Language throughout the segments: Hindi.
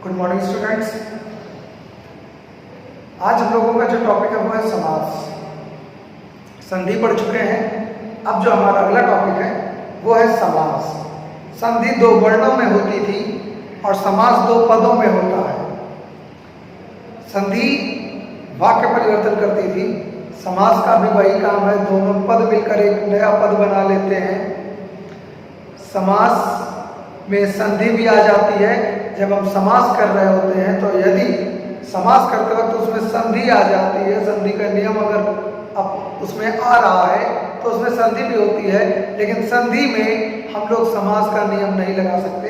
Good morning students. आज हम लोगों का जो टॉपिक है वो है समास। संधि पढ़ चुके हैं। अब जो हमारा अगला टॉपिक है वो है समास। संधि दो वर्णों में होती थी और समास दो पदों में होता है। संधि वाक्य परिवर्तन करती थी, समास का भी वही काम है, दोनों पद मिलकर एक नया पद बना लेते हैं। समास में संधि भी आ जाती है जब हम समास कर रहे होते हैं, तो यदि समास करते वक्त उसमें संधि आ जाती है, संधि का नियम अगर अब उसमें आ रहा है तो उसमें संधि भी होती है, लेकिन संधि में हम लोग समास का नियम नहीं लगा सकते,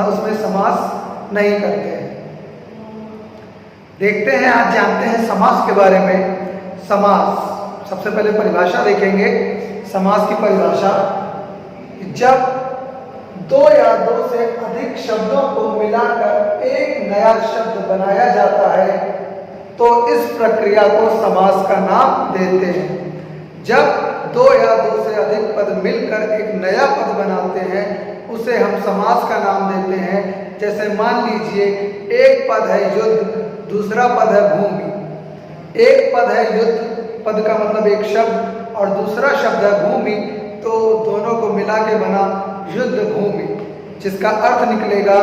उसमें समास नहीं करते हैं। देखते हैं, आज जानते हैं समास के बारे में। समास, सबसे पहले परिभाषा देखेंगे। समास की परिभाषा, जब दो या दो से अधिक शब्दों को मिलाकर एक नया शब्द बनाया जाता है तो इस प्रक्रिया को समास का नाम देते हैं। जब दो या दो से अधिक पद मिलकर एक नया पद बनाते हैं उसे हम समास का नाम देते हैं। जैसे मान लीजिए, एक पद है युद्ध, दूसरा पद है भूमि। एक पद है युद्ध, पद का मतलब एक शब्द, और दूसरा शब्द है भूमि, तो दोनों को मिला के बना युद्ध भूमि, जिसका अर्थ निकलेगा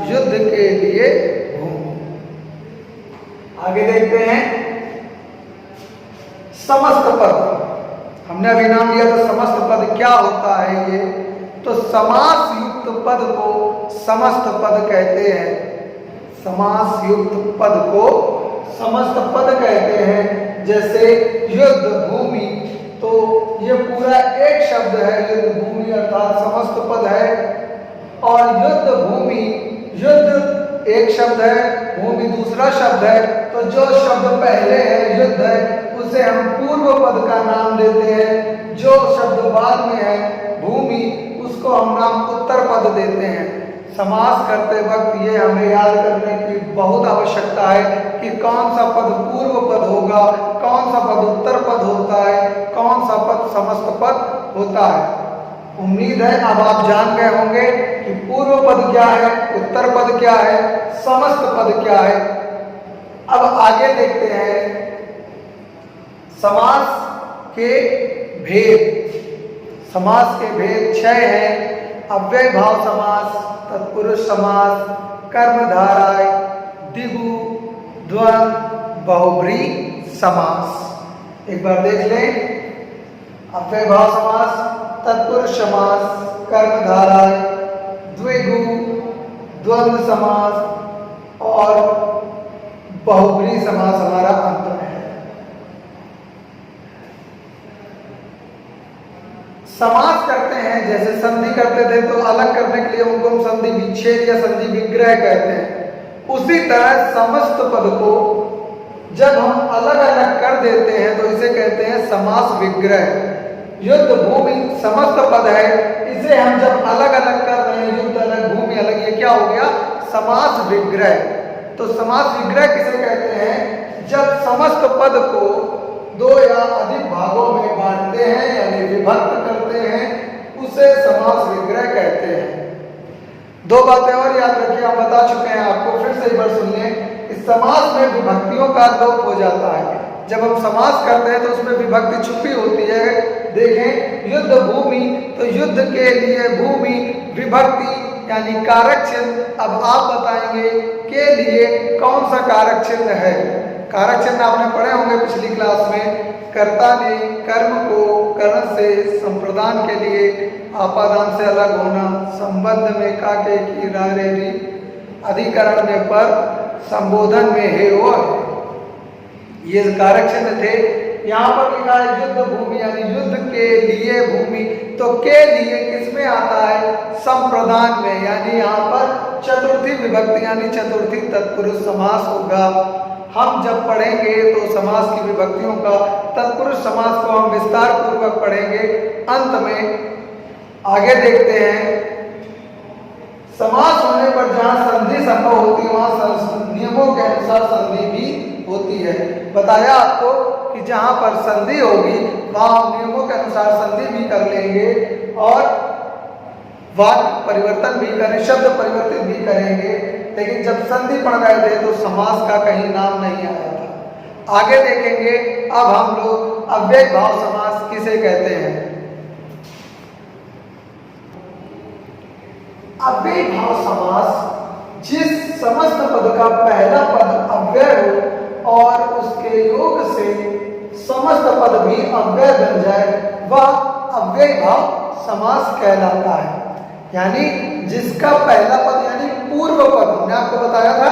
युद्ध के लिए भूमि। आगे देखते हैं समस्त पद। हमने अभी नाम लिया था समस्त पद, क्या होता है ये? तो समास युक्त पद को समस्त पद कहते हैं। समास युक्त पद को समस्त पद कहते हैं। जैसे युद्ध भूमि, तो ये पूरा एक शब्द है, युद्ध भूमि अर्थात समस्त पद है। और युद्ध भूमि, युद्ध एक शब्द है, भूमि दूसरा शब्द है, तो जो शब्द पहले है युद्ध है उसे हम पूर्व पद का नाम देते हैं। जो शब्द बाद में है भूमि, उसको हम नाम उत्तर पद देते हैं। समास करते वक्त ये हमें याद करने की बहुत आवश्यकता है कि कौन सा पद पूर्व पद होगा, कौन सा पद उत्तर पद होता है, कौन सा पद समस्त पद होता है। उम्मीद है अब आप जान गए होंगे कि पूर्व पद क्या है, उत्तर पद क्या है, समस्त पद क्या है। अब आगे देखते हैं समास के भेद। समास के भेद 6 हैं। अव्यय भाव समास, तत्पुरुष समास, कर्मधारय, द्विगु, द्वंद्व, बहुब्रीहि समास। एक बार देख लें। अव्यय भाव समास, तत्पुरुष समास, कर्मधारय, द्विगु, द्वंद्व समास और बहुब्रीहि समास हमारा अंत में है। समास करते हैं, जैसे संधि करते थे तो अलग करने के लिए उनको हम संधि विच्छेद या संधि विग्रह कहते हैं। उसी तरह समस्त पद को जब हम अलग अलग कर देते हैं तो इसे कहते हैं समास विग्रह। युद्ध भूमि समस्त पद है, इसे हम जब अलग अलग कर रहे हैं, युद्ध अलग भूमि अलग, ये क्या हो गया? समास विग्रह। तो समास विग्रह किसे कहते हैं? जब समस्त पद को दो या अधिक भागों में बांटते हैं यानी विभक्त करते हैं, उसे समास विग्रह कहते हैं। दो बातें और याद रखिए, हम बता चुके हैं आपको, फिर से एक बार सुन लें। इस समास में विभक्तियों का लोप हो जाता है। जब हम समास करते हैं तो उसमें विभक्ति छुपी होती है। देखें, युद्ध भूमि, तो युद्ध के लिए भूमि, विभक्ति यानी कारक चिन्ह। अब आप बताएंगे के लिए कौन सा कारक चिन्ह है। कारक चिन्ह आपने पढ़े होंगे पिछली क्लास में। कर्ता ने कर्म को कर्ण से संप्रदान के लिए आपादान से अलग होना, संबंध में का के की रा रे री, अधिकरण में पर, संबोधन में हे और, ये कारक चिन्ह थे। यहाँ पर लिखा है युद्ध भूमि यानी युद्ध के लिए भूमि, तो के लिए किसमें आता है? संप्रदान में, यानी यहाँ पर चतुर्थी विभक्ति यानी चतुर्थी तत्पुरुष समास होगा। हम जब पढ़ेंगे तो समास की विभक्तियों का, तत्पुरुष समास को हम विस्तार पूर्वक पढ़ेंगे अंत में। आगे देखते हैं, समास होने पर जहां संधि संभव होती है वहां नियमों के अनुसार संधि भी होती है। बताया आपको कि जहां पर संधि होगी वहां हम नियमों के अनुसार संधि भी कर लेंगे और वाक्य परिवर्तन भी करें, शब्द परिवर्तित भी करेंगे। लेकिन जब संधि पढ़ रहे थे तो समास का कहीं नाम नहीं आया था। आगे देखेंगे अब हम लोग अव्यय भाव समास किसे कहते हैं। अव्यय भाव समास जिस समस्त पद का पहला पद अव्यय हो और उसके योग से समस्त पद भी अव्यय बन जाए वह अव्यय भाव समास कहलाता है। यानी जिसका पहला पद यानी पूर्व पद, हमने आपको बताया था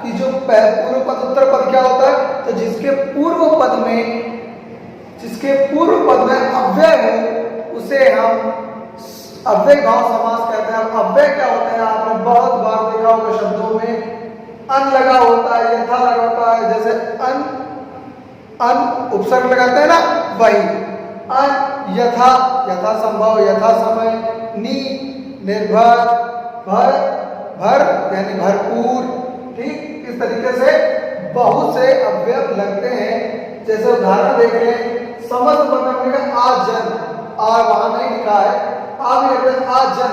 कि जो पूर्व पद उत्तर पद क्या होता है, तो जिसके पूर्व पद में अव्यय हो उसे हम अव्यय भाव समास कहते हैं। अव्यय क्या होते हैं, आपने बहुत बार देखा होगा शब्दों में अन लगा होता है, यथा लगा होता है, जैसे अन उपसर्ग लगाते हैं ना, वही अन यथा, यथा संभव, यथा समय, नी निर्भर, भर यानी भरपूर, ठीक। इस तरीके से बहुत से अव्यय लगते हैं। जैसे उदाहरण देख लें, समस्त पद में आजन, आ वहां नहीं लिखा है, आ भी लिखा है आजन,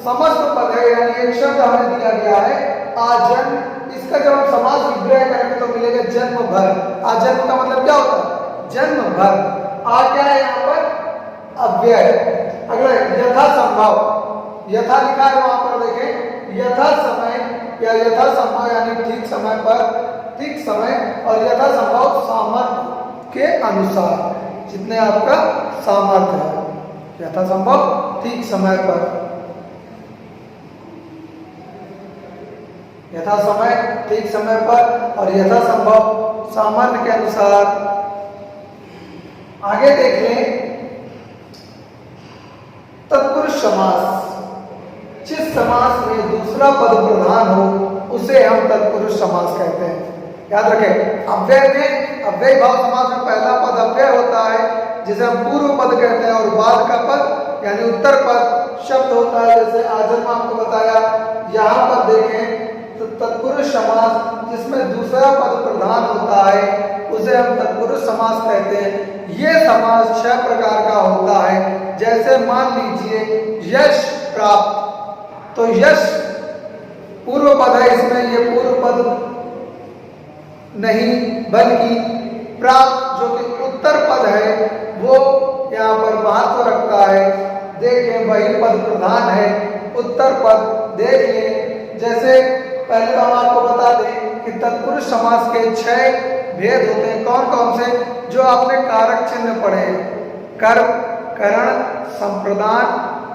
समस्त पद है यानी एक शब्द हमें दिया गया है आजन। इसका जब हम समास विग्रह करेंगे तो मिलेगा जन्म भर। आजन्म का मतलब क्या होता है, जन्म भर। आ क्या है यहाँ पर, अव्यय। अगला यथा संभव, यथा लिखा है वहां पर देखें, यथा समय या यथा संभव यानी ठीक समय पर, ठीक समय, और यथा संभव सामर्थ्य के अनुसार, जितने आपका सामर्थ्य है, यथा संभव ठीक समय पर, यथा समय ठीक समय पर और यथा संभव सामर्थ्य के अनुसार। आगे देख लें तत्पुरुष समास। जिस समास में दूसरा पद प्रधान हो उसे हम तत्पुरुष समास कहते हैं। याद रखें, अव्यय में अव्यय भाव समास में पहला पद अव्यय होता है जिसे हम पूर्व पद कहते हैं, और बाद का पद यानी उत्तर पद शब्द होता है। जैसे आजन्म आपको बताया, यहाँ पर देखें तो तत्पुरुष समास जिसमें दूसरा पद प्रधान होता है उसे हम तत्पुरुष समास कहते हैं। ये समास 6 प्रकार का होता है। जैसे मान लीजिए यश प्राप्त, तो यश पूर्व पद है, इसमें ये पूर्व पद नहीं बल्कि प्राप्त जो कि उत्तर पद है वो यहाँ पर महत्व रखता है। देखिए वही पद प्रधान है, उत्तर पद। देखिए जैसे पहले तो हम आपको बता दें कि तत्पुरुष समास के 6 भेद होते हैं। कौन कौन से, जो आपने कारक चिन्ह पढ़े हैं, कर्म, करण, संप्रदान,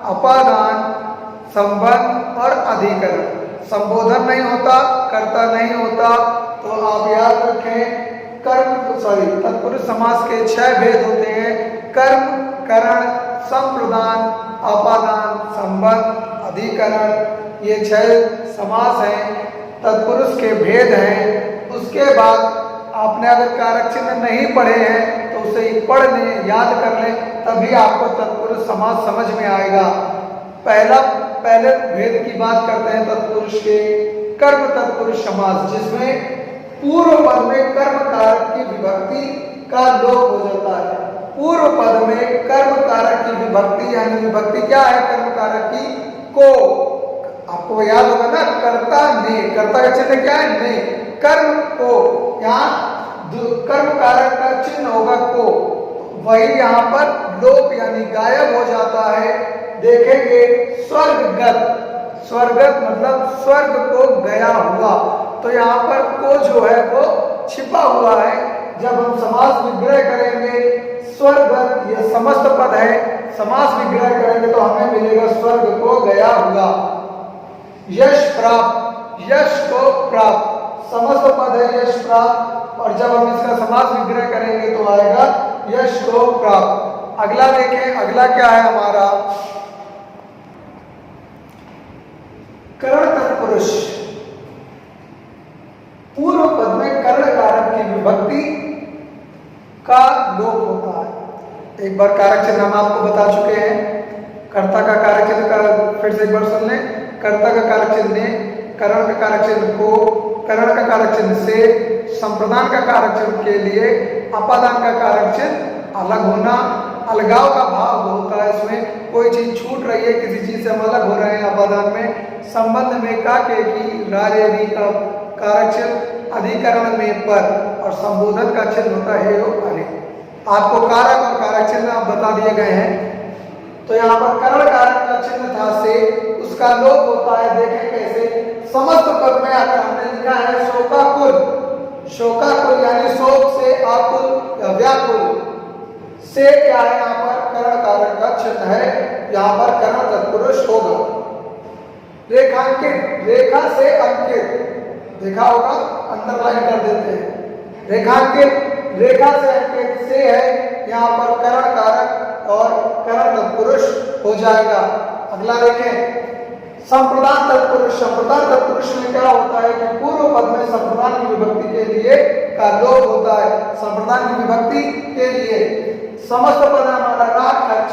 अपादान, संबंध और अधिकरण। संबोधन नहीं होता, कर्ता नहीं होता, तो आप याद रखें तत्पुरुष समास के 6 भेद होते हैं। कर्म, करण, संप्रदान, अपादान, संबंध, अधिकरण, ये 6 समास हैं, तत्पुरुष के भेद हैं। उसके बाद आपने अगर कारक चिन्ह नहीं पढ़े हैं तो उसे पढ़ लें, याद कर लें, तभी आपको तत्पुरुष समास समझ में आएगा। पहले भेद की बात करते हैं तत्पुरुष के, कर्म तत्पुरुष समास, जिसमें पूर्व पद में कर्म कारक की विभक्ति का लोप हो जाता है। पूर्व पद में कर्म कारक की विभक्ति यानी विभक्ति क्या है कर्म कारक की, को, आपको याद होगा ना, कर्ता ने, कर्ता का चिन्ह क्या है, ने, कर्म को, यहाँ कर्म कारक का चिन्ह होगा को, वही यहाँ पर लोप यानी गायब हो जाता है। देखेंगे स्वर्गगत, स्वर्गत मतलब स्वर्ग को गया हुआ, तो यहाँ पर को जो है वो छिपा हुआ है। जब हम समास विग्रह करेंगे स्वर्गत, ये समस्त पद है, समास विग्रह करेंगे तो हमें मिलेगा स्वर्ग को गया हुआ। यश प्राप्त, यश को प्राप्त, समस्त पद है यश प्राप्त, और जब हम इसका समास विग्रह करेंगे तो आएगा यश को प्राप्त। अगला देखें, अगला क्या है हमारा, करण तत्पुरुष। पूर्व पद में कर्ण कारक की विभक्ति का लोप होता है। एक बार कारक चिन्ह हम आपको बता चुके हैं, कर्ता का कारक चिन्ह का फिर से एक बार सुन लें। कर्ता का कारक चिन्ह ने, करण का कारक चिन्ह को, करण का कारक चिन्ह से, संप्रदान का कारक चिन्ह के लिए अपादान का कारक चिन्ह अलग होना, अलगाव का भाव होता है, इसमें कोई चीज छूट रही है, किसी चीज से हम अलग हो रहे हैं। अपादान में संबंध में का के की रारेवी का कारक चिन्ह, अधिकरण में पर, और संबोधन का चिन्ह होता है यो अरे। आपको कारक और कारक चिन्ह आप बता दिए गए हैं। तो यहाँ पर करण कारक का चिन्ह था से, उसका लोप होता है। देखें कैसे, समस्त पद में हमने लिखा है शोकाकुल, शोकाकुल यानी शोक से आकुल या व्याकुल से क्या है, यहाँ पर करण कारक का चिन्ह है, यहाँ पर करण तत्पुरुष होगा। रेखांकित, रेखा से अंकित, देखा होगा अंडरलाइन कर देते हैं। रेखांकित, रेखा से अंकित से है, यहाँ पर करण कारक और करण तत्पुरुष हो जाएगा। अगला देखें, संप्रदान तत्पुरुष। संप्रदान तत्पुरुष में क्या होता है कि पूर्व पद में संप्रदान की विभक्ति के लिए का लोप होता है। संप्रदान की विभक्ति के लिए समस्त पद हमारा राह खर्च,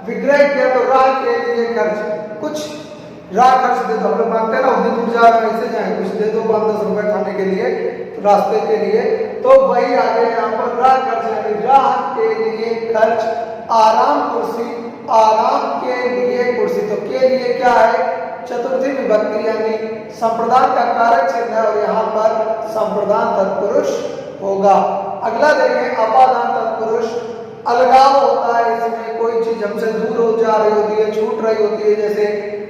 विग्रह किया तो राह के लिए खर्च, कुछ राह खर्च दे दो, हम लोग मांगते हैं ना उन्हें दूर जा रहे ऐसे जाए, कुछ दे दो 5-10 रुपए खाने के लिए तो रास्ते के लिए, तो वही आगे यहाँ पर राह खर्च यानी राह के लिए खर्च, आराम कुर्सी, आराम के लिए कुर्सी। तो के लिए क्या है, चतुर्थी विभक्ति यानी संप्रदान का कारक चिन्ह है और यहाँ पर संप्रदान तत्पुरुष होगा। अगला देखें, अपादान तत्पुरुष। अलगाव होता है, इसमें कोई चीज हमसे दूर हो जा रही होती है, छूट रही होती है। जैसे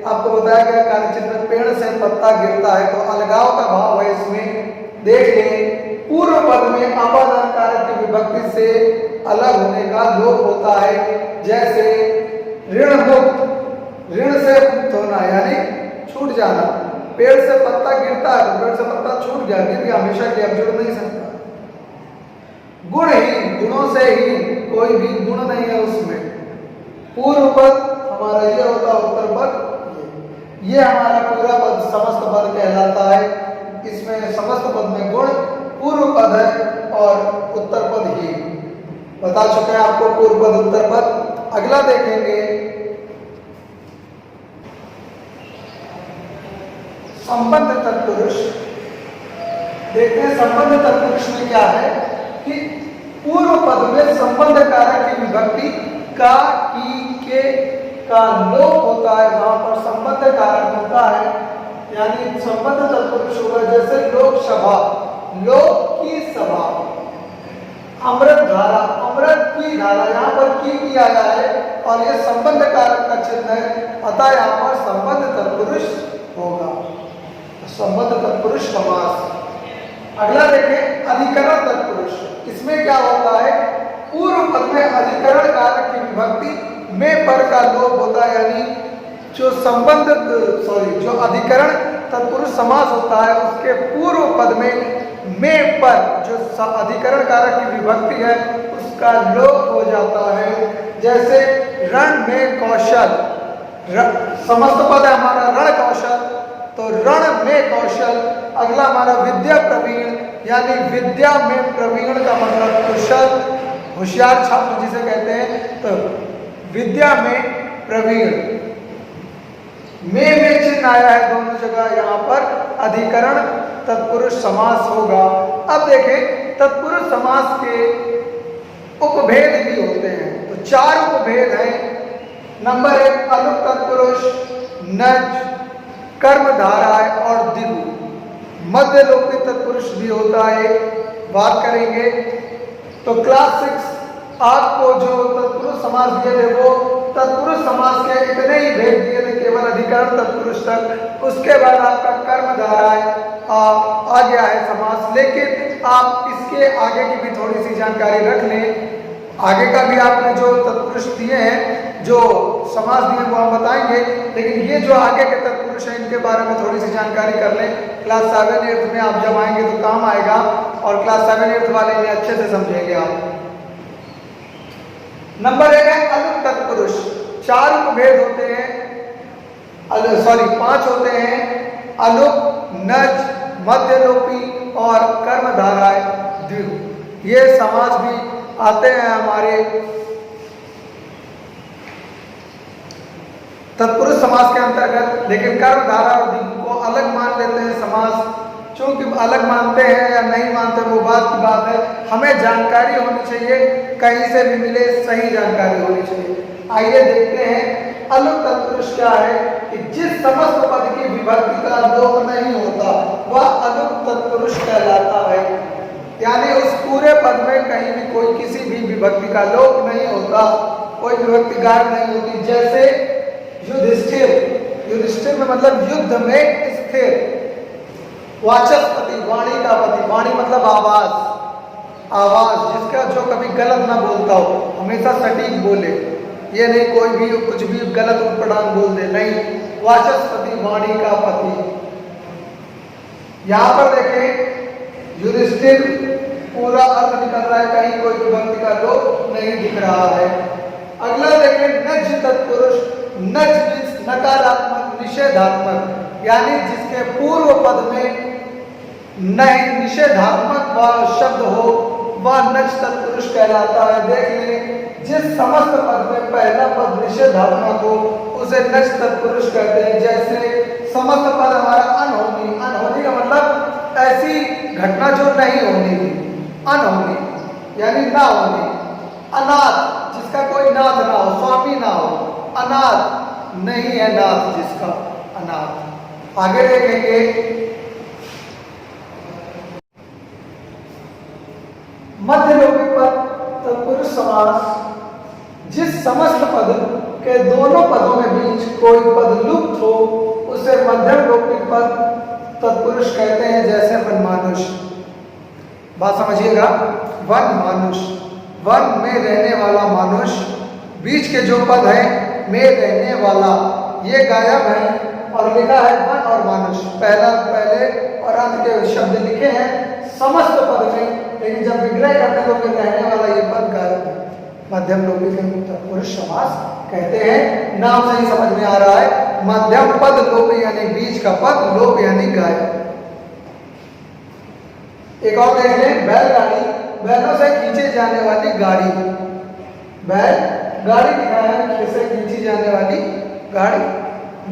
आपको बताया गया कारक चिन्ह में पेड़ से पत्ता गिरता है, तो अलगाव का भाव है इसमें। देख लें, पूर्व पद में अपादान कारक की विभक्ति से अलग होने का लोप होता है। जैसे ऋण मुक्त, ऋण से मुक्त होना यानी छूट जाना। पेड़ से पत्ता गिरता है तो पेड़ से पत्ता छूट गया, गिर गया, हमेशा के अब जुड़ नहीं सकता। गुणहीन, गुणों से ही कोई भी गुण नहीं है उसमें। पूर्व पद हमारा ये होता है, उत्तर पद ये हमारा पूरा पद समस्त पद कहलाता है। इसमें समस्त पद में गुण पूर्व पद है और उत्तर पद ही बता चुके हैं आपको, पूर्व पद उत्तर पद। अगला देखेंगे, संबंध तत्पुरुष। देखते हैं संबंध तत्पुरुष में क्या है कि पूर्व पद में संबंध कारक की विभक्ति का, की, के का लोप होता है, वहां पर संबंध कारक होता है यानी संबंध तत्पुरुष होगा। जैसे लोकसभा, लोक की सभा, अमृत धारा, अमृत की धारा, यहाँ पर की आया है और यह संबंध कारक का चिन्ह है, अतः यहाँ पर संबंध तत्पुरुष होगा, संबंध तत्पुरुष समास। अगला देखें, अधिकरण तत्पुरुष। इसमें क्या होता है, पूर्व पद में अधिकरण कारक की विभक्ति में पर का लोप होता है, यानी जो संबंध जो अधिकरण तत्पुरुष समास होता है उसके पूर्व पद में पर जो अधिकरण कारक की विभक्ति है उसका लोप हो जाता है। जैसे रण में कौशल, समस्त पद है हमारा रण कौशल, तो रण में कौशल। अगला हमारा विद्या प्रवीण, यानी विद्या में प्रवीण का मतलब कुशल, होशियार छात्र जिसे कहते हैं, तो विद्या में प्रवीण। में चिन्ह आया है दोनों जगह, यहाँ पर अधिकरण तत्पुरुष समास होगा। अब देखें, तत्पुरुष समास के उपभेद भी होते हैं, तो 4 उपभेद हैं। नंबर 1, अलुक तत्पुरुष, नज, कर्मधाराय और दिगु। मध्य लोपी तत्पुरुष भी होता है, बात करेंगे। तो क्लास 6 आपको जो तत्पुरुष समास दिए थे वो तत्पुरुष समास के इतने ही भेद दिए थे, केवल अधिकरण तत्पुरुष तक। उसके बाद आपका कर्मधाराय आ गया है समास, लेकिन आप इसके आगे की भी थोड़ी सी जानकारी रख लें। आगे का भी आपने जो तत्पुरुष दिए हैं, जो समास दिए वो हम बताएंगे, लेकिन ये जो आगे के तत्पुरुष हैं इनके बारे में थोड़ी सी जानकारी कर लें। क्लास 7-8 में आप जब आएंगे तो काम आएगा, और क्लास 7-8 वाले में अच्छे से समझेंगे आप। नंबर 1 है अलुक तत्पुरुष। 4 उपभेद होते हैं, 5 होते हैं, अलुक, नज, मध्यलोपी और कर्मधाराय द्विगु। ये समास भी आते हैं हमारे तत्पुरुष समास के अंतर्गत, लेकिन कर्मधारा और द्विगु को अलग मान लेते हैं समास चूंकि अलग मानते हैं या नहीं मानते वो बात की बात है, हमें जानकारी होनी चाहिए, कहीं से भी मिले सही जानकारी होनी चाहिए। आइए देखते हैं अलुक तत्पुरुष क्या है कि जिस समस्त पद की विभक्ति का लोप नहीं होता वह अलुक तत्पुरुष कहलाता है। यानी उस पूरे पद में कहीं भी कोई किसी भी विभक्ति का लोप नहीं होता, कोई विभक्ति गायब नहीं होती। जैसे युधिष्ठिर, युधिष्ठिर में मतलब युद्ध में स्थिर, वाचस्पति वाणी का पति, वाणी मतलब आवाज, आवाज जिसका जो कभी गलत ना बोलता हो, हमेशा सटीक बोले, ये नहीं कोई भी कुछ भी गलत उटपटांग बोल दे, नहीं, वाचस्पति वाणी का पति। यहां पर देखें युधिष्ठिर पूरा अर्थ निकल रहा है, कहीं कोई विभक्ति का लोप नहीं दिख रहा है। अगला देखें नज तत्पुरुष, नज मीन्स नकारात्मक निषेधात्मक, यानी जिसके पूर्व पद में नहीं निषेधात्मक शब्द हो वह नज तत्पुरुष कहलाता है। देख लें जिस समस्त पद में पहला पद निषेधात्मक हो उसे नज तत्पुरुष कहते हैं। जैसे समस्त पद हमारा अनहोनी, अनहोनी का मतलब ऐसी घटना जो नहीं होनी थी, अनहोनी यानी ना होनी। अनाथ जिसका कोई नाथ ना हो, स्वामी ना हो, अनाथ नहीं है नाथ जिसका, अनाथ। आगे देखेंगे मध्यलोपी पद तत्पुरुष समास, जिस समस्त पद के दोनों पदों के बीच कोई पद लुप्त हो उसे मध्यम लोपी पद तत्पुरुष कहते हैं। जैसे वनमानुष, बात समझिएगा, वनमानुष, वन में रहने वाला मानुष, बीच के जो पद है में रहने वाला, ये गायब है और लिखा है वन और मानुष, पहला पहले और अंत के शब्द लिखे हैं समस्त पद में, लेकिन जब विग्रह करते हैं तो फिर रहने वाला ये पद गायब है। मध्यम लोपी को तत्पुरुष समास कहते हैं। नाम से ही समझ में आ रहा है, मध्यम पद लोप यानी बीच का पद, लोप यानी गायब। एक और देख लें बैलगाड़ी, बैलों से खींचे जाने वाली गाड़ी, बैल गाड़ी दिखाया है, से खींची जाने वाली गाड़ी,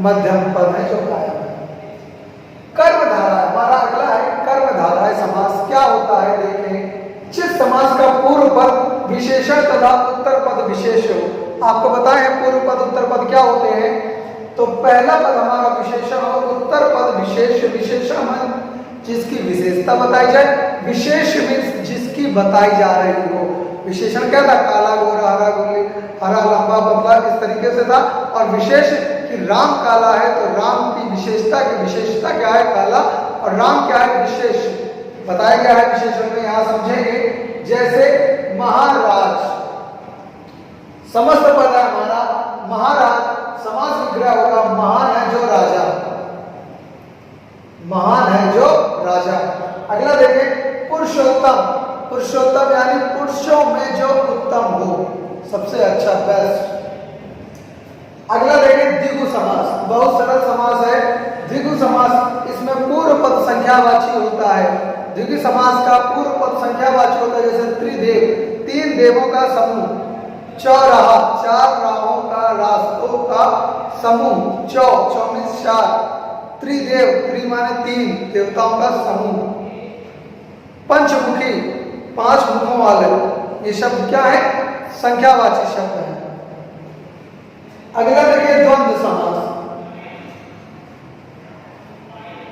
मध्यम पद है जो गायब है। कर्मधारा हमारा अगला है, कर्मधारा समास क्या होता है देखें। जिस समास का पूर्व पद विशेषण तथा उत्तर पद विशेष हो, आपको बताएं पूर्व पद उत्तर पद क्या होते हैं, तो पहला पद हमारा विशेषण और उत्तर पद विशेष। विशेषण मन जिसकी विशेषता बताई जाए, विशेष मीन्स जिसकी बताई जा रही हो। विशेषण क्या था, काला गोरा हरा गोली, हरा लंबा पतला, इस तरीके से था। और विशेष कि राम काला है तो राम की विशेषता क्या है, काला, और राम क्या है, विशेष बताया गया है विशेषण में। यहां समझेंगे जैसे महाराज, समस्त पद है हमारा महाराज, समास विग्रह होगा महान है जो राजा, महान है जो राजा। अगला देखें पुरुषोत्तम, पुरुषोत्तम यानी पुरुषों में जो उत्तम हो, सबसे अच्छा, बेस्ट। अगला देखें द्विगु समास, बहुत सरल समास है द्विगु समास, इसमें पूर्व पद संख्यावाची होता है। द्विगु समास का पूर्व पद संख्यावाची होता है, जैसे त्रिदेव, तीन देवों का समूह, चौराहा, चार राहों का, रास्तों का समूह, चौ मीन्स चार, त्रिदेव, त्रि माने तीन देवताओं का समूह, पंचमुखी, पांच मुखों वाले, ये शब्द क्या है, संख्यावाची शब्द है। अगला देखिए द्वंद्व समास,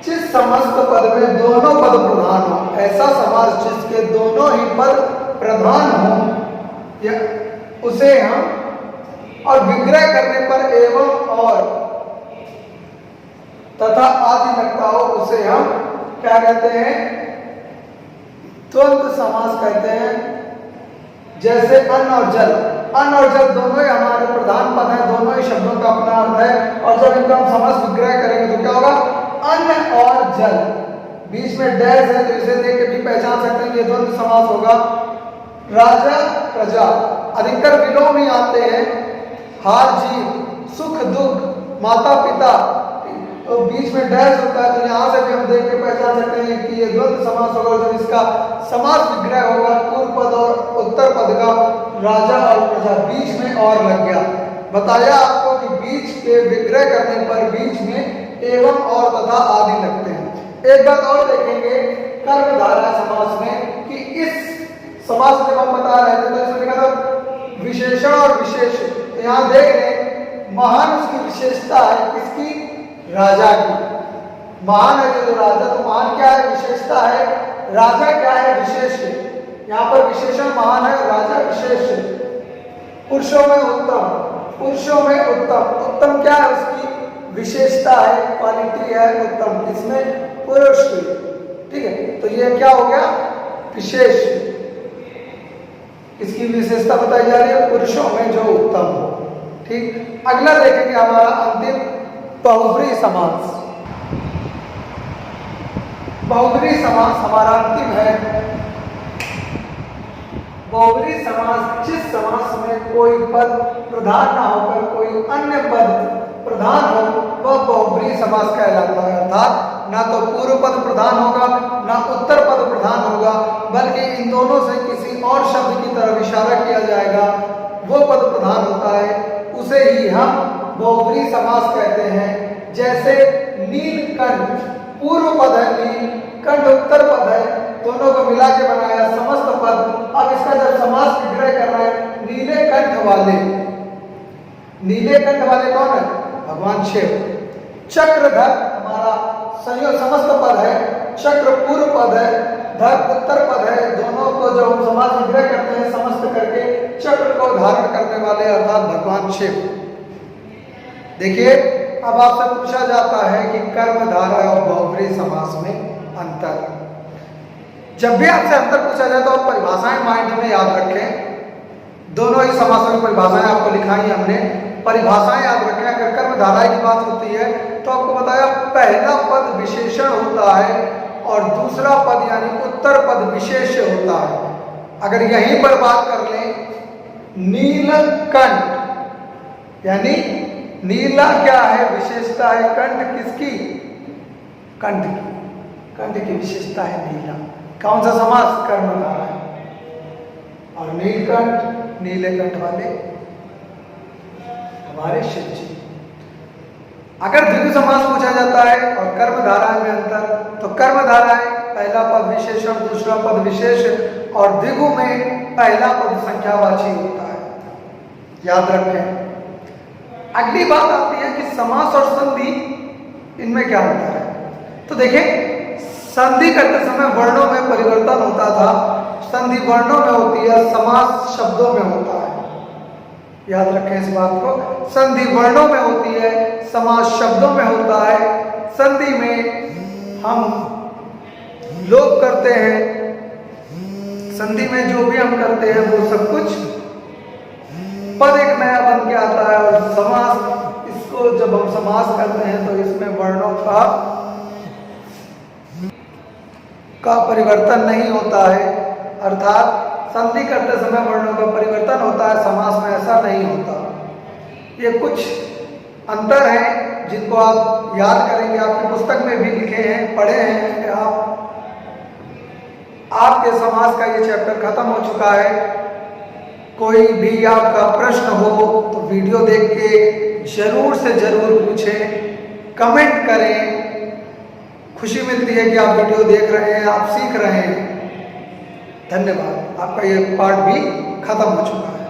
जिस समस्त पद में दोनों पद प्रधान हो, ऐसा समास जिसके दोनों ही पद प्रधान हो या उसे हम, और विग्रह करने पर एवं और तथा आदि लगता हो उसे हम क्या कहते हैं, द्वंद्व समास कहते हैं। जैसे अन्न और जल, अन्न और जल दोनों ही हमारे प्रधान पद हैं, दोनों ही शब्दों का अपना अर्थ है, और जब इनका हम समास विग्रह करेंगे तो क्या होगा, अन्न और जल, बीच में डैश है तो इसे देख के भी पहचान सकते हैं ये द्वंद्व समास होगा। राजा प्रजा, अधिकतर विलोम ही आते हैं, हार जीत, सुख दुख, माता पिता, तो बीच में डैश होता है, तो यहाँ से भी हम देख के पहचान सकते हैं कि ये द्वंद्व समास होगा। जब इसका समास विग्रह होगा पूर्व पद और उत्तर पद का, राजा और प्रजा, बीच में और लग गया। बताया आपको कि बीच के विग्रह करने पर बीच में एवं और तथा आदि लगते हैं। एक बात और देखेंगे कर्मधारय समास में कि इस समास में हम बता रहे थे तो इसमें लिखा था विशेषण और विशेष। तो यहाँ देख रहे महान उसकी विशेषता है किसकी? राजा की। महान है जो राजा, तो महान क्या है? विशेषता है। राजा क्या है? विशेष है। यहाँ पर विशेषण महान है, राजा विशेष है। पुरुषों में उत्तम, पुरुषों में उत्तम, उत्तम क्या है? उसकी विशेषता है, क्वालिटी है उत्तम, किसमें? पुरुष की। ठीक है, तो ये क्या हो गया? विशेष। इसकी विशेषता बताई जा रही है पुरुषों में जो उत्तम हो। ठीक, अगला देखेंगे हमारा अंतिम बहुब्रीहि समास। बहुब्रीहि समास हमारा अंतिम है। बहुब्रीहि समास जिस समास में कोई पद प्रधान ना होकर कोई अन्य पद प्रधान हो वह बहुब्रीहि समास कहलाता है। अर्थात ना तो पूर्व पद प्रधान होगा ना उत्तर पद प्रधान होगा, बल्कि इन दोनों से किसी और शब्द की तरफ इशारा किया जाएगा, वो पद प्रधान होता है, उसे ही हम बहुब्रीहि समास कहते हैं। जैसे नीलकंठ पूर्व पद है, नीलकंठ उत्तर पद है, दोनों को मिला के बनाया समस्त पद। अब इसका जब समास विग्रह कर रहा है, नीले कंठ वाले, नीले कंठ वाले कौन है? भगवान शिव। चक्रधर हमारा संयोग समस्त पद है, चक्र पूर्व पद है, धर उत्तर पद है, दोनों को जब हम समास विग्रह करते हैं समस्त करके चक्र को धारण करने वाले अर्थात भगवान शिव। देखिए, अब आपसे पूछा जाता है कि कर्मधारय और बहुब्रीहि समास में अंतर। जब भी आपसे अंतर पूछा जाए तो आप परिभाषाएं माइंड में याद रखें। दोनों ही समासों की परिभाषाएं आपको लिखाई हमने, परिभाषाएं याद रखें। अगर कर्मधारय की बात होती है तो आपको बताया पहला पद विशेषण होता है और दूसरा पद यानी उत्तर पद विशेष्य होता है। अगर यहीं पर बात कर लें, नीलकंठ यानी नीला क्या है? विशेषता है। कंठ किसकी? कंठ की, कंठ की विशेषता है नीला। कौन सा समास? कर्मधारय। और नीलकंठ, नीले कंठ वाले हमारे शिव जी। अगर द्विगु समास पूछा जाता है और कर्मधारय में अंतर, तो कर्मधारय पहला पद विशेषण दूसरा पद विशेष और द्विगु में पहला पद संख्यावाची होता है, याद रखें। अगली बात आती है कि समास और संधि, इनमें क्या होता है? तो देखें, संधि करते समय वर्णों में परिवर्तन होता था, संधि वर्णों में होती है, समास शब्दों में होता है। याद रखें इस बात को, संधि वर्णों में होती है, समास शब्दों में होता है। संधि में हम लोप करते हैं, संधि में जो भी हम करते हैं वो सब कुछ पद एक नया बन के आता है। और समास, इसको जब हम समास करते हैं तो इसमें वर्णों का परिवर्तन नहीं होता है। अर्थात संधि करते समय वर्णों का परिवर्तन होता है, समास में ऐसा नहीं होता। ये कुछ अंतर हैं जिनको आप याद करेंगे, आपकी पुस्तक में भी लिखे हैं, पढ़े हैं आप। आपके समास का ये चैप्टर खत्म हो चुका है। कोई भी आपका प्रश्न हो तो वीडियो देख के जरूर से जरूर पूछें, कमेंट करें। खुशी मिलती है कि आप वीडियो देख रहे हैं, आप सीख रहे हैं। धन्यवाद। आपका ये पार्ट भी खत्म हो चुका है।